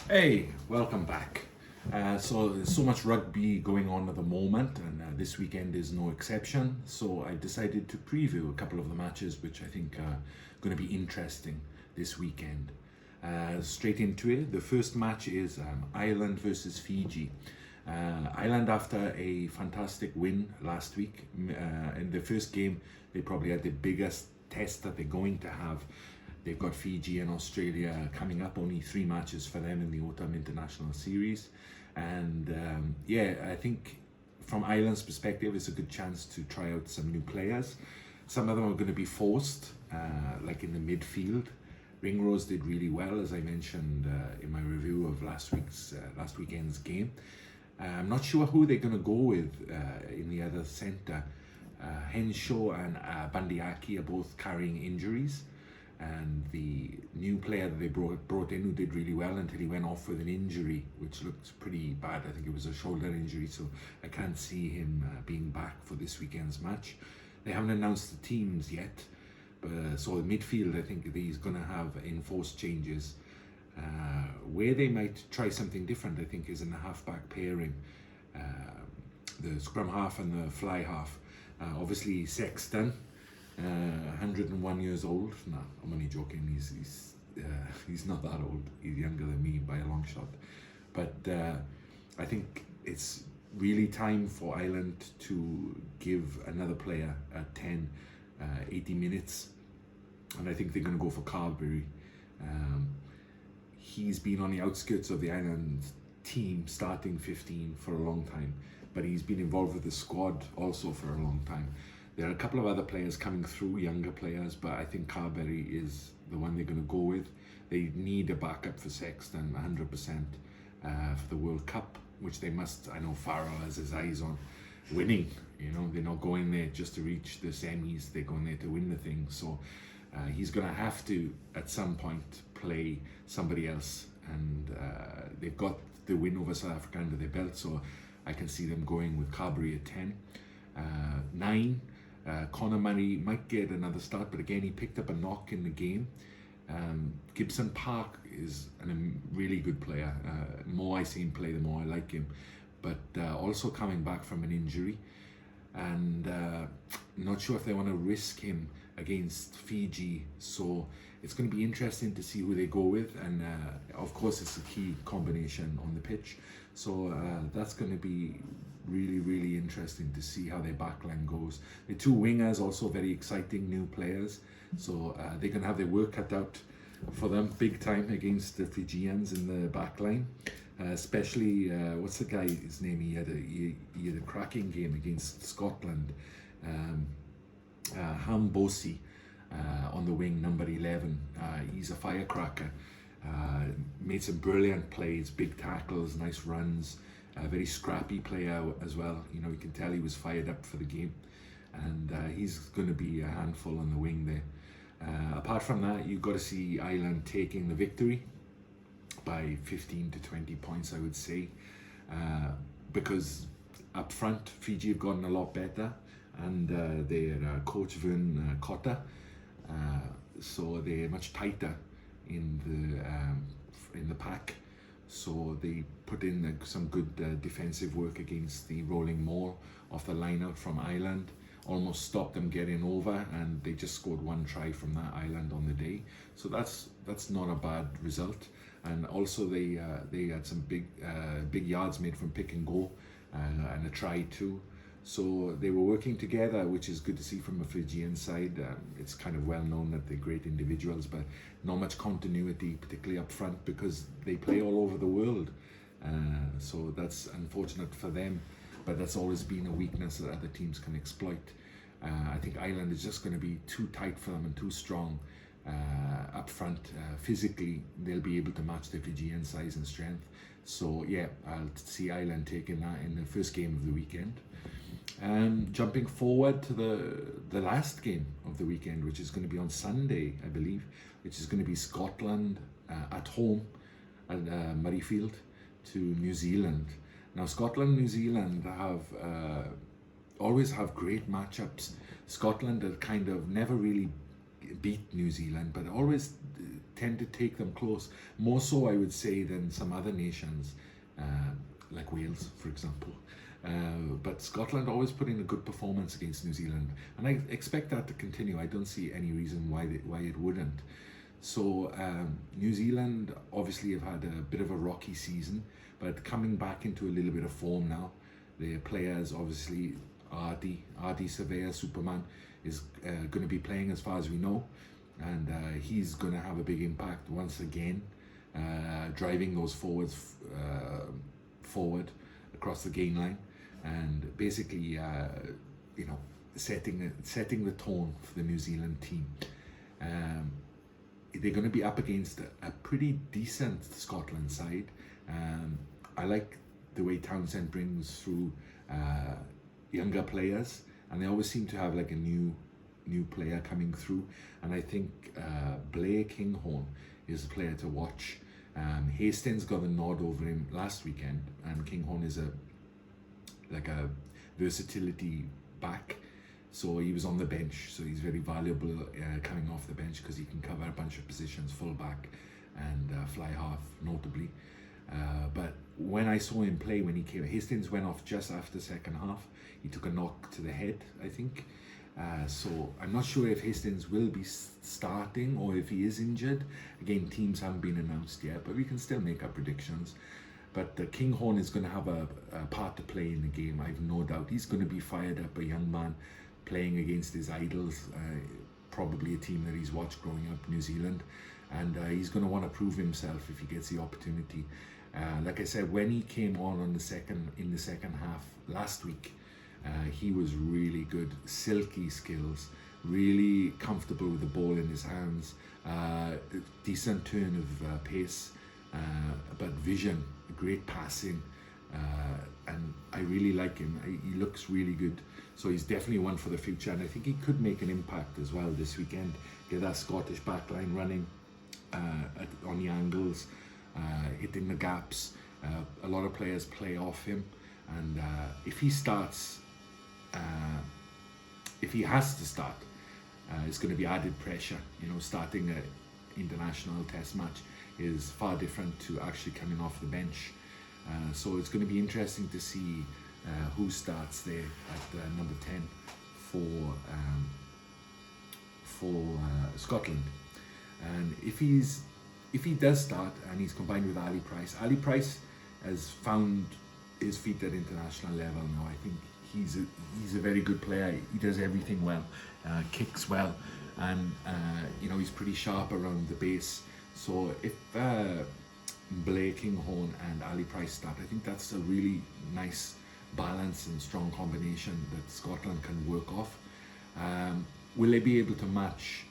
Hey, welcome back. So there's so much rugby going on at the moment, and this weekend is no exception. So I decided to preview a couple of the matches which I think are going to be interesting this weekend. Straight into it, the first match is Ireland versus Fiji. Ireland, after a fantastic win last week, in the first game, they probably had the biggest test that they're going to have. They've got Fiji and Australia coming up, only 3 matches for them in the Autumn International Series. And I think from Ireland's perspective, it's a good chance to try out some new players. Some of them are going to be forced, like in the midfield. Ringrose did really well, as I mentioned in my review of last weekend's game. I'm not sure who they're going to go with in the other centre. Henshaw and Bandiaki are both carrying injuries. And the new player that they brought in, who did really well until he went off with an injury, which looked pretty bad. I think it was a shoulder injury, so I can't see him being back for this weekend's match. They haven't announced the teams yet, but so the midfield, I think he's going to have enforced changes. Where they might try something different, I think, is in the half-back pairing, the scrum half and the fly half. Obviously, Sexton. 101 years old. No, I'm only joking. He's not that old. He's younger than me by a long shot. But I think it's really time for Ireland to give another player 80 minutes. And I think they're going to go for Carberry. He's been on the outskirts of the Ireland team, starting 15 for a long time. But he's been involved with the squad also for a long time. There are a couple of other players coming through, younger players, but I think Carberry is the one they're going to go with. They need a backup for Sexton, 100%, for the World Cup, which they must. I know Farrell has his eyes on winning. They're not going there just to reach the semis. They're going there to win the thing. So he's going to have to, at some point, play somebody else. And they've got the win over South Africa under their belt, so I can see them going with Carberry at 10. 9. Conor Murray might get another start, but again, he picked up a knock in the game. Gibson Park is a really good player. The more I see him play, the more I like him. But also coming back from an injury. And not sure if they want to risk him against Fiji. So it's going to be interesting to see who they go with. And of course, it's a key combination on the pitch. So that's going to be really, really interesting to see how their backline goes. The two wingers, also very exciting new players. So they're going to have their work cut out for them big time against the Fijians in the backline. Especially, what's the guy, his name? He had a cracking game against Scotland. Hambosi on the wing, number 11. He's a firecracker. Made some brilliant plays, big tackles, nice runs. A very scrappy player as well. You can tell he was fired up for the game. And he's going to be a handful on the wing there. Apart from that, you've got to see Ireland taking the victory by 15 to 20 points, I would say. Because up front, Fiji have gotten a lot better. And their coach, Vern Cotter, so they're much tighter in the pack. So they put in some good defensive work against the rolling maul off the line out from Ireland. Almost stopped them getting over, and they just scored one try from that Ireland on the day. So that's not a bad result. And also they had some big yards made from pick and go, and a try too. So they were working together, which is good to see from a Fijian side. It's kind of well known that they're great individuals, but not much continuity, particularly up front, because they play all over the world. So that's unfortunate for them, but that's always been a weakness that other teams can exploit. I think Ireland is just going to be too tight for them and too strong up front. Physically, they'll be able to match the Fijian size and strength. So yeah, I'll see Ireland taking that in the first game of the weekend. Jumping forward to the last game of the weekend, which is going to be on Sunday, I believe, which is going to be Scotland at home at Murrayfield to New Zealand. Now, Scotland and New Zealand always have great matchups. Scotland are kind of never really beat New Zealand, but always tend to take them close. More so, I would say, than some other nations, like Wales, for example. But Scotland always put in a good performance against New Zealand, and I expect that to continue. I don't see any reason why it wouldn't. So New Zealand obviously have had a bit of a rocky season, but coming back into a little bit of form now. Their players, obviously, Ardi Surveyor, Superman, is going to be playing as far as we know, and he's going to have a big impact once again, driving those forwards forward across the gain line, and basically, setting the tone for the New Zealand team. They're going to be up against a pretty decent Scotland side. I like the way Townsend brings through younger players, and they always seem to have like a new player coming through. And I think Blair Kinghorn is a player to watch. Hastings got the nod over him last weekend, and Kinghorn is a versatility back. So he was on the bench, so he's very valuable coming off the bench because he can cover a bunch of positions, full back and fly half, notably. But when I saw him play, when he came, Hastings went off just after second half. He took a knock to the head, I think. So I'm not sure if Hastings will be starting or if he is injured. Again, teams haven't been announced yet, but we can still make our predictions. But Kinghorn is going to have a part to play in the game, I've no doubt. He's going to be fired up, a young man playing against his idols, probably a team that he's watched growing up, New Zealand. And he's going to want to prove himself if he gets the opportunity. Like I said, when he came on in the second half last week, he was really good, silky skills, really comfortable with the ball in his hands, decent turn of pace, but vision, great passing, and I really like him. He looks really good, so he's definitely one for the future, and I think he could make an impact as well this weekend. Get that Scottish backline running on the angles, hitting the gaps. A lot of players play off him, and if he starts, if he has to start, it's going to be added pressure. Starting an international test match is far different to actually coming off the bench. So it's going to be interesting to see who starts there at number 10 for Scotland. And if he does start and he's combined with Ali Price has found his feet at international level now. I think he's a very good player. He does everything well, kicks well, and he's pretty sharp around the base. So if Blair Kinghorn and Ali Price start, I think that's a really nice balance and strong combination that Scotland can work off. Will they be able to match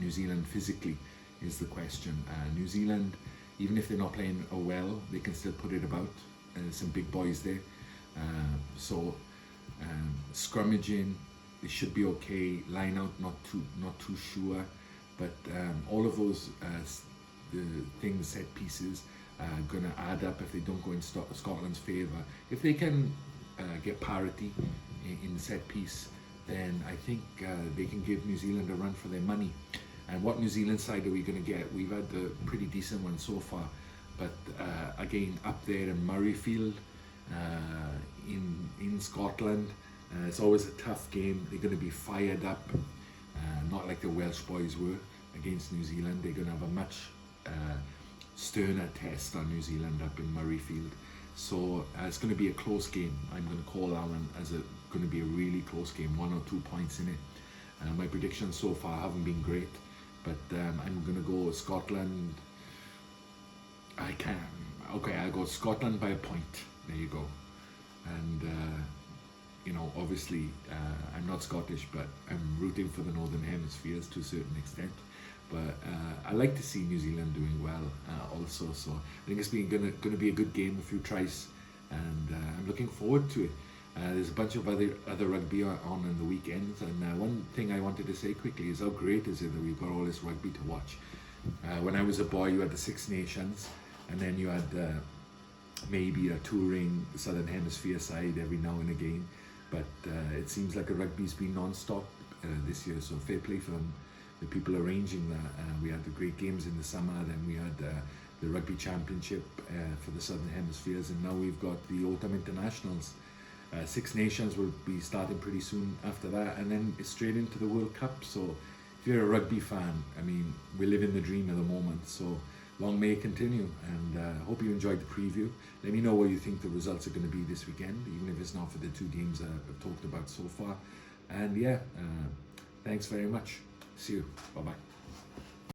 New Zealand physically is the question. New Zealand, even if they're not playing well, they can still put it about. Some big boys there. So scrummaging, they should be okay. Line out, not too sure. But all of those the things, set pieces, going to add up if they don't go in Scotland's favour. If they can get parity in the set piece, then I think they can give New Zealand a run for their money. And what New Zealand side are we going to get? We've had a pretty decent one so far, but again, up there in Murrayfield, in Scotland, it's always a tough game. They're going to be fired up, not like the Welsh boys were against New Zealand. They're going to have a much sterner test on New Zealand up in Murrayfield. So it's going to be a close game. I'm going to call that one as going to be a really close game, 1 or 2 points in it. My predictions so far haven't been great, but I'm going to go Scotland. I'll go Scotland by a point. There you go. And obviously I'm not Scottish, but I'm rooting for the Northern Hemispheres to a certain extent. But I like to see New Zealand doing well also. So I think it's going to be a good game, a few tries, and I'm looking forward to it. There's a bunch of other rugby on in the weekends, and one thing I wanted to say quickly is how great is it that we've got all this rugby to watch. When I was a boy, you had the Six Nations, and then you had maybe a touring Southern Hemisphere side every now and again. But it seems like the rugby's been non-stop this year, so fair play for them the people arranging that. We had the great games in the summer, then we had the Rugby Championship for the Southern Hemispheres, and now we've got the Autumn Internationals. Six Nations will be starting pretty soon after that, and then it's straight into the World Cup. So if you're a rugby fan, I mean, we're living the dream at the moment, so long may it continue, and hope you enjoyed the preview. Let me know what you think the results are going to be this weekend, even if it's not for the two games that I've talked about so far. And yeah, thanks very much. See you. Bye-bye.